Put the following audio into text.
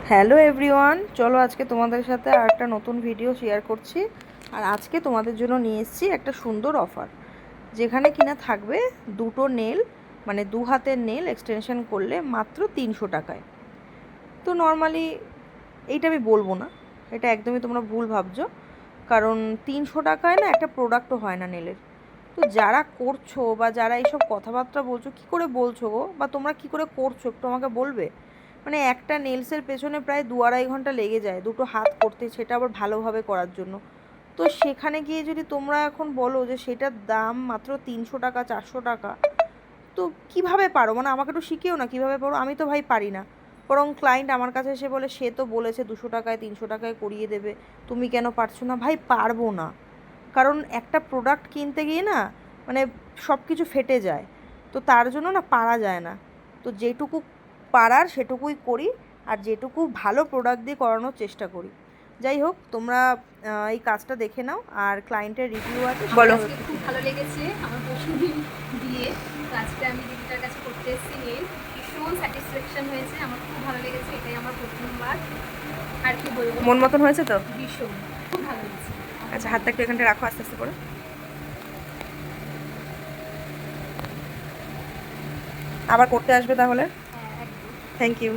Hello everyone, চলো আজকে তোমাদের সাথে আর একটা নতুন ভিডিও শেয়ার করছি। আর আজকে তোমাদের জন্য নিয়ে এসেছি একটা সুন্দর অফার, যেখানে কিনা থাকবে দুটো নেল, মানে দু হাতের নেল এক্সটেনশন করলে মাত্র 300 টাকায়। তো নর্মালি এইটা আমি বলবো না, এটা একদমই তোমরা ভুল ভাবছো, কারণ 300 টাকায় না একটা প্রোডাক্টও হয় না নেলের। তো যারা করছো বা যারা এইসব কথাবার্তা বলছো, কী করে বলছো গো, বা তোমরা কী করে করছো একটু আমাকে বলবে? মানে একটা নেলসের পেছনে প্রায় 2-2.5 ঘন্টা লেগে যায় দুটো হাত করতে, সেটা আবার ভালোভাবে করার জন্য। তো সেখানে গিয়ে যদি তোমরা এখন বলো যে সেটার দাম মাত্র 300 টাকা, 400 টাকা, তো কিভাবে পারো? মানে আমাকে একটু শিখিও না কীভাবে পারো, আমি তো ভাই পারি না। বরং ক্লায়েন্ট আমার কাছে এসে বলে সে তো বলেছে 200 টাকায় 300 টাকায় করিয়ে দেবে, তুমি কেন পারছো না? ভাই পারবো না, কারণ একটা প্রোডাক্ট কিনতে গিয়ে না, মানে সব কিছু ফেটে যায়, তো তার জন্য না পারা যায় না। তো যেটুকু পারার সেটুকুই করি, আর যেটুকু ভালো প্রোডাক্ট দিয়ে করানোর চেষ্টা করি। যাই হোক, তোমরা এই কাজটা দেখে নাও, আর ক্লায়েন্টের রিভিউ আছে আমার বলো। আজকে খুব ভালো লেগেছে। আমার পরশুদিন বিয়ে, তো আজকে আমি দিদিটার কাছে করতে এসেছি নেল। ভীষণ স্যাটিসফ্যাকশন হয়েছে, আমার খুব ভালো লেগেছে। এটাই আমার প্রথমবার। আর কি বলবো, মন মতন হয়েছে তো? ভীষণ খুব ভালো লেগেছে। আচ্ছা, হাতটা একটু এখানটা রাখো আস্তে আস্তে করে। আবার করতে আসবে তাহলে। হ্যাঁ, একদম। Thank you.